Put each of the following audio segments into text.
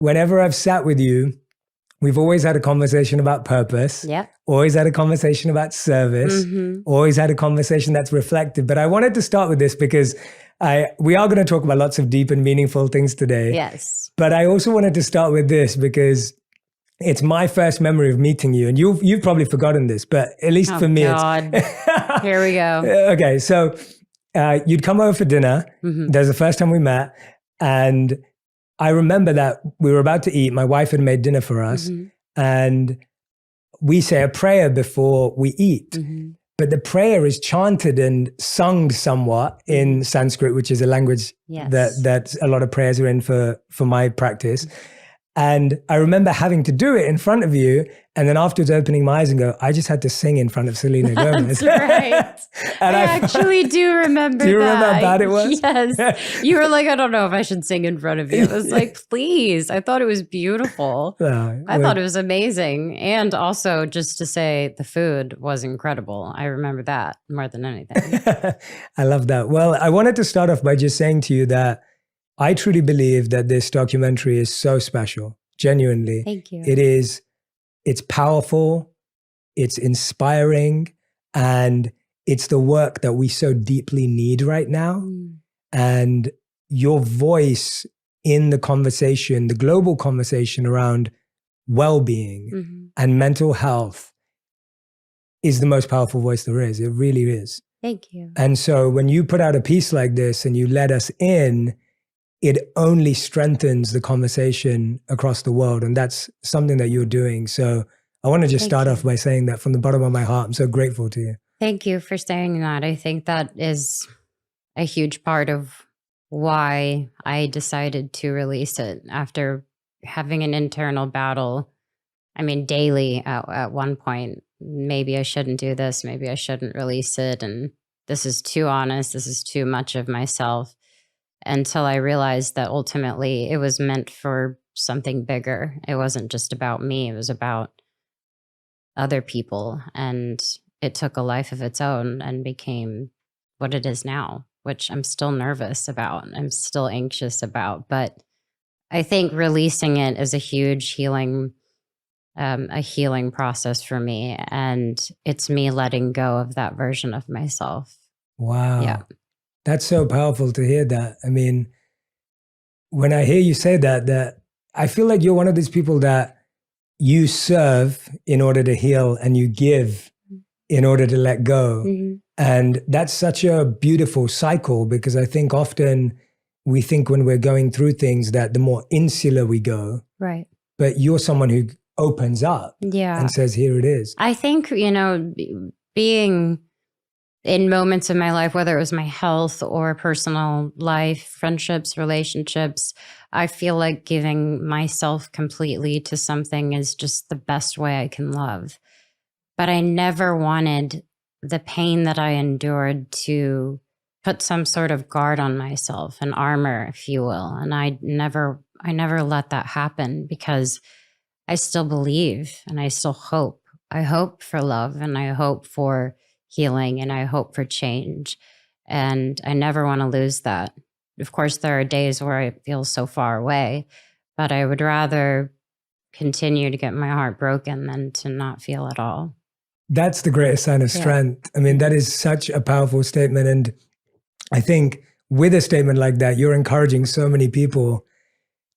whenever I've sat with you, we've always had a conversation about purpose. Yeah. Always had a conversation about service. Always had a conversation that's reflective. But I wanted to start with this because we are going to talk about lots of deep and meaningful things today. Yes. But I also wanted to start with this because it's my first memory of meeting you. And you've probably forgotten this, but at least for me, God. Here we go. Okay. So you'd come over for dinner. That was the first time we met. And I remember that we were about to eat. My wife had made dinner for us. And we say a prayer before we eat. But the prayer is chanted and sung somewhat in Sanskrit, which is a language that a lot of prayers are in for my practice. And I remember having to do it in front of you, and then afterwards opening my eyes and go, I just had to sing in front of Selena Gomez. That's right. And I actually do remember that. Do you remember how bad it was? Yes. You were like, I don't know if I should sing in front of you. I was like, please. I thought it was beautiful. I thought it was amazing. And also just to say the food was incredible. I remember that more than anything. I love that. Well, I wanted to start off by just saying to you that I truly believe that this documentary is so special, genuinely. Thank you. It's powerful, it's inspiring, and it's the work that we so deeply need right now. And your voice in the conversation, the global conversation around well-being and mental health is the most powerful voice there is. It really is. Thank you. And so when you put out a piece like this and you let us in, it only strengthens the conversation across the world. And that's something that you're doing. So I want to just start off by saying that from the bottom of my heart, I'm so grateful to you. Thank you for saying that. I think that is a huge part of why I decided to release it after having an internal battle. I mean, daily at one point, maybe I shouldn't do this. Maybe I shouldn't release it. And this is too honest. This is too much of myself. Until I realized that ultimately it was meant for something bigger. It wasn't just about me. It was about other people. And it took a life of its own and became what it is now, which I'm still nervous about. I'm still anxious about. But I think releasing it is a huge healing process for me. And it's me letting go of that version of myself. Wow. Yeah. That's so powerful to hear that. I mean, when I hear you say that I feel like you're one of these people that you serve in order to heal and you give in order to let go. And that's such a beautiful cycle, because I think often we think when we're going through things that the more insular we go. Right. But you're someone who opens up and says, here it is. I think, being in moments of my life, whether it was my health or personal life, friendships, relationships, I feel like giving myself completely to something is just the best way I can love. But I never wanted the pain that I endured to put some sort of guard on myself, an armor, if you will. And I never let that happen, because I still believe and I still hope. I hope for love, and I hope for healing, and I hope for change. And I never want to lose that. Of course, there are days where I feel so far away, but I would rather continue to get my heart broken than to not feel at all. That's the greatest sign of strength. I mean, that is such a powerful statement. And I think with a statement like that, you're encouraging so many people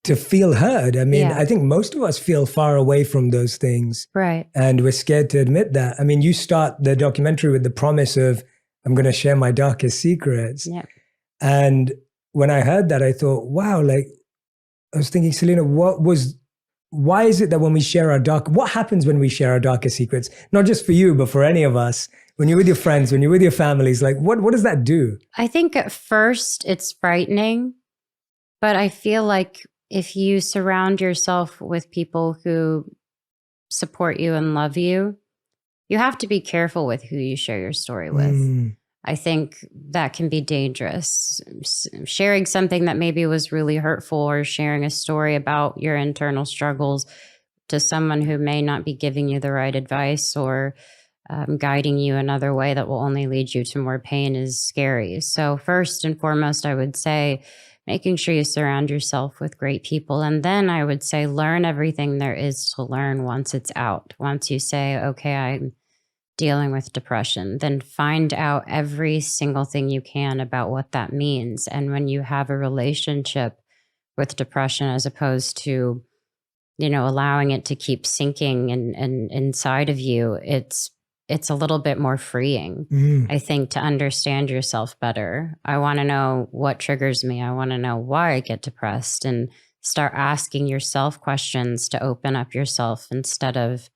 to feel heard. I mean, I think most of us feel far away from those things. Right. And we're scared to admit that. I mean, you start the documentary with the promise of, I'm going to share my darkest secrets. Yeah. And when I heard that, I thought, wow, like, I was thinking, Selena, why is it that when we share what happens when we share our darkest secrets? Not just for you, but for any of us. When you're with your friends, when you're with your families, like, what does that do? I think at first it's frightening, but I feel like if you surround yourself with people who support you and love you, you have to be careful with who you share your story with. I think that can be dangerous. Sharing something that maybe was really hurtful, or sharing a story about your internal struggles to someone who may not be giving you the right advice, or guiding you another way that will only lead you to more pain, is scary. So first and foremost, I would say, making sure you surround yourself with great people. And then I would say learn everything there is to learn once it's out. Once you say, okay, I'm dealing with depression, then find out every single thing you can about what that means. And when you have a relationship with depression, as opposed to, allowing it to keep sinking and inside of you, it's a little bit more freeing, I think, to understand yourself better. I want to know what triggers me. I want to know why I get depressed, and start asking yourself questions to open up yourself instead of,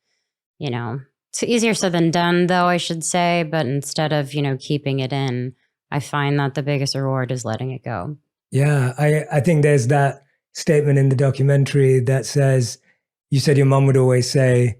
it's easier said than done, though, I should say. But instead of, keeping it in, I find that the biggest reward is letting it go. Yeah, I think there's that statement in the documentary that says, you said your mom would always say,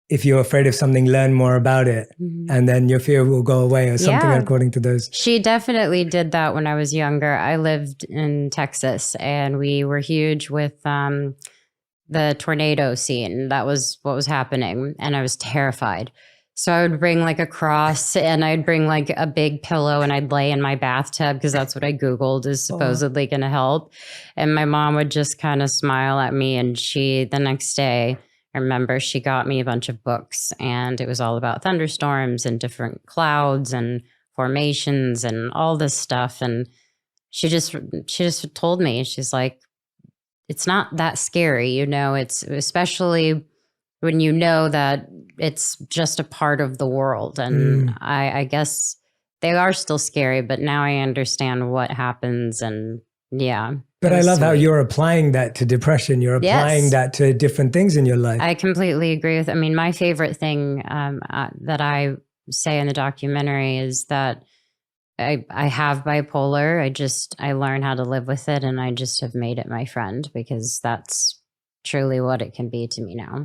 if you're afraid of something, learn more about it, and then your fear will go away, or something according to those. She definitely did that when I was younger. I lived in Texas, and we were huge with the tornado scene. That was what was happening, and I was terrified. So I would bring like a cross, and I'd bring like a big pillow, and I'd lay in my bathtub because that's what I Googled is supposedly going to help. And my mom would just kind of smile at me. And the next day, I remember she got me a bunch of books, and it was all about thunderstorms and different clouds and formations and all this stuff. And she just told me, she's like, it's not that scary, it's especially when you know that it's just a part of the world. And I guess they are still scary, but now I understand what happens. And yeah. But I love how you're applying that to depression. You're applying that to different things in your life. I completely agree with, my favorite thing that I say in the documentary is that I have bipolar. I learn how to live with it, and I just have made it my friend, because that's truly what it can be to me now.